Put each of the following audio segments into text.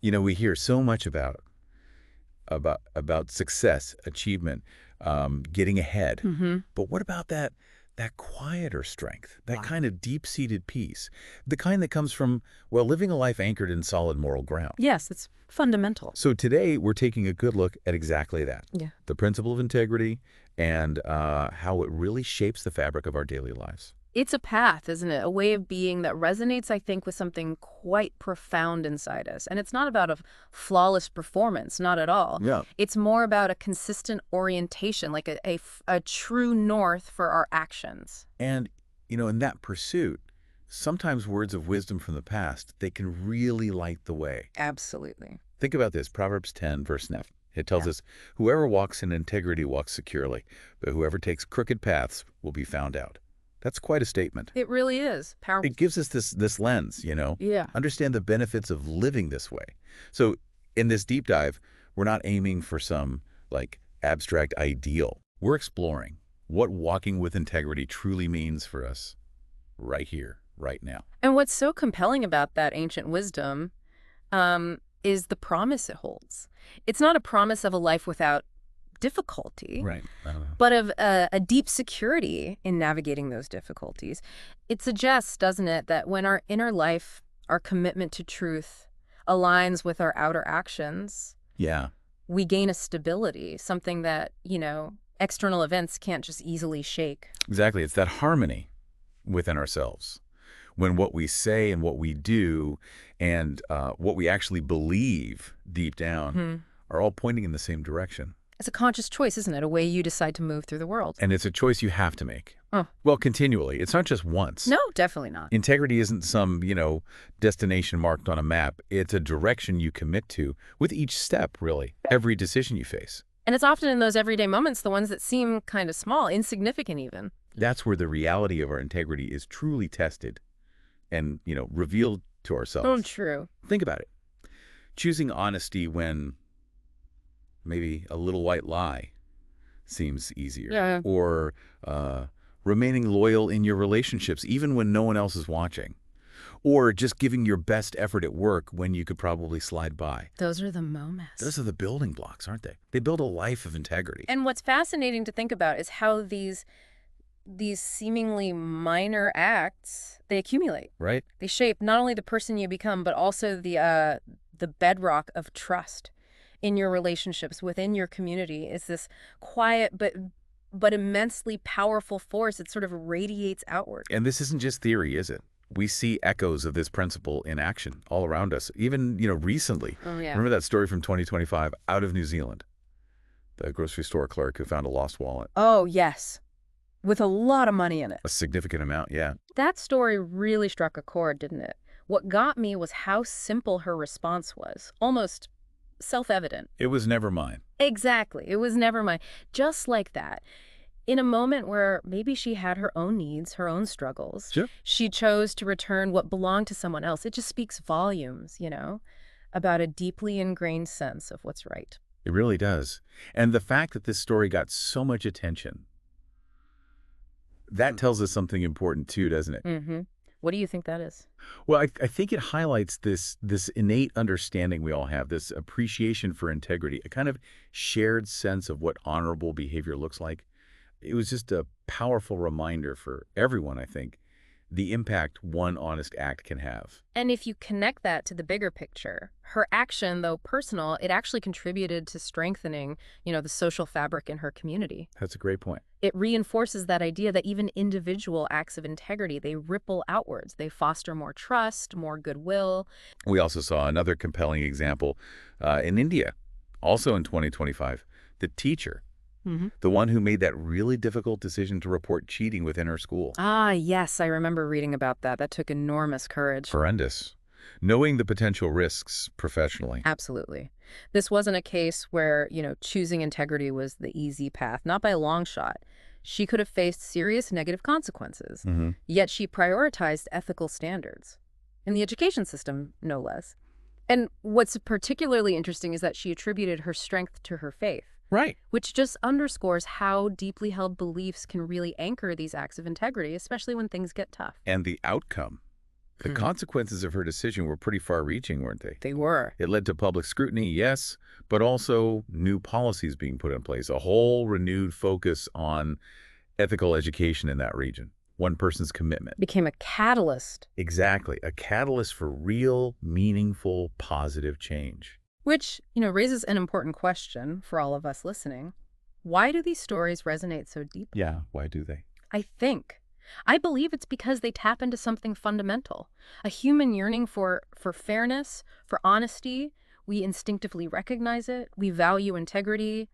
We hear so much about success, achievement, getting ahead. Hmm. But what about that quieter strength, that Wow. kind of deep-seated peace, the kind that comes from, well, living a life anchored in solid moral ground? Yes, it's fundamental. So today we're taking a good look at exactly that, Yeah. the principle of integrity and how it really shapes the fabric of our daily lives. It's a path, isn't it? A way of being that resonates, I think, with something quite profound inside us. And it's not about a flawless performance, not at all. Yeah. It's more about a consistent orientation, like a true north for our actions. And, in that pursuit, sometimes words of wisdom from the past, they can really light the way. Absolutely. Think about this, Proverbs 10, verse 9. It tells Yeah. us, whoever walks in integrity walks securely, but whoever takes crooked paths will be found out. That's quite a statement. It really is powerful. It gives us this lens, Yeah. understand the benefits of living this way. So in this deep dive, we're not aiming for some like abstract ideal. We're exploring what walking with integrity truly means for us right here, right now. And what's so compelling about that ancient wisdom is the promise it holds. It's not a promise of a life without difficulty, Right. but of a deep security in navigating those difficulties. It suggests, doesn't it, that when our inner life, our commitment to truth, aligns with our outer actions, Yeah, we gain a stability, something that, external events can't just easily shake. exactly. It's that harmony within ourselves. When what we say and what we do and what we actually believe deep down Hmm. are all pointing in the same direction. It's a conscious choice, isn't it? A way you decide to move through the world. And it's a choice you have to make. Oh, Well, continually. It's not just once. no, definitely not. Integrity isn't some, destination marked on a map. It's a direction you commit to with each step, really, every decision you face. And it's often in those everyday moments, the ones that seem kind of small, insignificant even. That's where the reality of our integrity is truly tested and, revealed to Oh, ourselves. true. Think about it. Choosing honesty when maybe a little white lie seems easier. Yeah. Or remaining loyal in your relationships, even when no one else is watching. Or just giving your best effort at work when you could probably slide by. Those are the moments. Those are the building blocks, aren't they? They build a life of integrity. And what's fascinating to think about is how these seemingly minor acts, they accumulate. Right? They shape not only the person you become, but also the bedrock of trust in your relationships, within your community. Is this quiet but immensely powerful force. It sort of radiates outward. And this isn't just theory, is it? We see echoes of this principle in action all around us, even, recently. Oh, yeah. Remember that story from 2025 out of New Zealand? The grocery store clerk who found a lost wallet. Oh, yes. With a lot of money in it. A significant amount, yeah. That story really struck a chord, didn't it? What got me was how simple her response was. Almost self-evident. It was never mine. Exactly. It was never mine. Just like that. In a moment where maybe she had her own needs, her own struggles, Sure. she chose to return what belonged to someone else. It just speaks volumes, about a deeply ingrained sense of what's right. It really does. And the fact that this story got so much attention, that tells us something important too, doesn't it? Mm-hmm. What do you think that is? Well, I think it highlights this innate understanding we all have, this appreciation for integrity, a kind of shared sense of what honorable behavior looks like. It was just a powerful reminder for everyone, I think, the impact one honest act can have. And if you connect that to the bigger picture, her action, though personal, it actually contributed to strengthening, the social fabric in her community. That's a great point. It reinforces that idea that even individual acts of integrity, they ripple outwards. They foster more trust, more goodwill. We also saw another compelling example in India, also in 2025, the teacher, the one who made that really difficult decision to report cheating within her school. Ah, yes, I remember reading about that. That took enormous courage. Horrendous. Knowing the potential risks professionally. Absolutely. This wasn't a case where, choosing integrity was the easy path, not by a long shot. She could have faced serious negative consequences, yet she prioritized ethical standards. In the education system, no less. And what's particularly interesting is that she attributed her strength to her faith. Right. Which just underscores how deeply held beliefs can really anchor these acts of integrity, especially when things get tough. And the outcome The Hmm. consequences of her decision were pretty far-reaching, weren't they? They were. It led to public scrutiny, yes, but also new policies being put in place, a whole renewed focus on ethical education in that region. One person's commitment. Became a catalyst, Exactly. A catalyst for real, meaningful, positive change. which, raises an important question for all of us listening. Why do these stories resonate so deeply? Yeah, why do they? I believe it's because they tap into something fundamental, a human yearning for fairness, for honesty. We instinctively recognize it. We value integrity,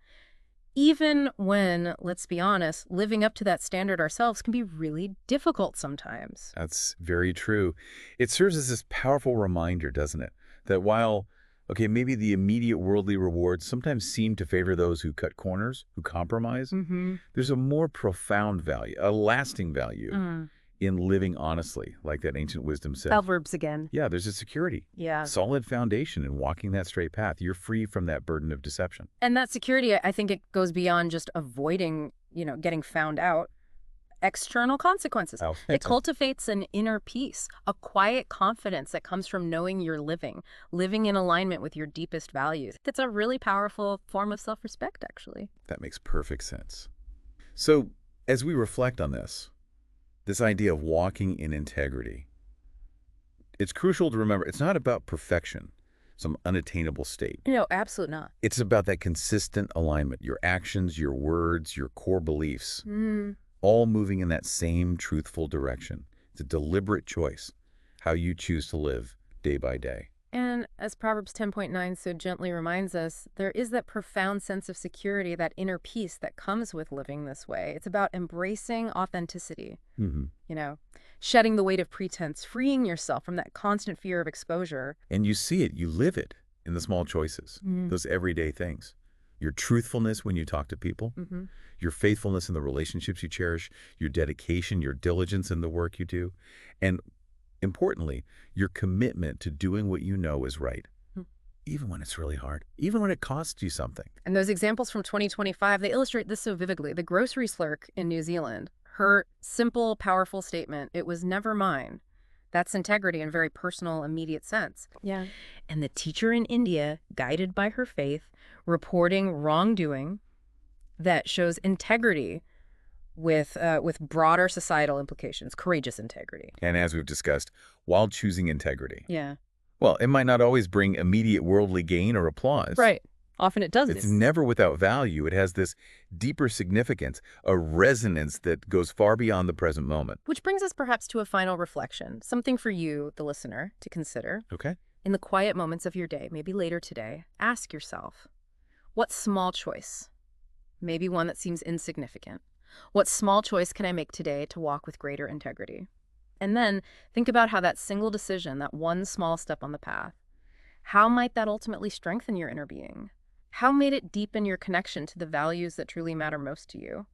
even when, let's be honest, living up to that standard ourselves can be really difficult sometimes. That's very true. It serves as this powerful reminder, doesn't it? That while, okay, maybe the immediate worldly rewards sometimes seem to favor those who cut corners, who compromise, Mm-hmm. there's a more profound value, a lasting value Mm. in living honestly, like that ancient wisdom said. Proverbs again. Yeah, there's a security, Yeah. solid foundation in walking that straight path. You're free from that burden of deception. And that security, I think it goes beyond just avoiding, getting found out. External consequences. Oh. It cultivates an inner peace, a quiet confidence that comes from knowing you're living in alignment with your deepest values. It's a really powerful form of self-respect, actually. That makes perfect sense. So, as we reflect on this idea of walking in integrity, it's crucial to remember it's not about perfection, some unattainable state. No, absolutely not. It's about that consistent alignment, your actions, your words, your core beliefs, Mm. all moving in that same truthful direction. It's a deliberate choice, how you choose to live day by day. And as Proverbs 10.9 so gently reminds us, there is that profound sense of security, that inner peace that comes with living this way. It's about embracing authenticity, hmm shedding the weight of pretense, freeing yourself from that constant fear of exposure. And you see it, you live it in the small choices, those everyday things. Your truthfulness when you talk to people, Mm-hmm. your faithfulness in the relationships you cherish, your dedication, your diligence in the work you do, and importantly, your commitment to doing what you know is right, even when it's really hard, even when it costs you something. And those examples from 2025, they illustrate this so vividly. The grocery clerk in New Zealand, her simple, powerful statement, "It was never mine." That's integrity in a very personal, immediate sense. Yeah. And the teacher in India, guided by her faith, reporting wrongdoing that shows integrity with broader societal implications, courageous integrity. And as we've discussed, while choosing integrity, Yeah. well, it might not always bring immediate worldly gain or applause. Right. Often it doesn't. It's never without value. It has this deeper significance, a resonance that goes far beyond the present moment. Which brings us perhaps to a final reflection, something for you, the listener, to consider. Okay? In the quiet moments of your day, maybe later today, ask yourself, what small choice, maybe one that seems insignificant, what small choice can I make today to walk with greater integrity? And then think about how that single decision, that one small step on the path, how might that ultimately strengthen your inner being? How might it deepen your connection to the values that truly matter most to you?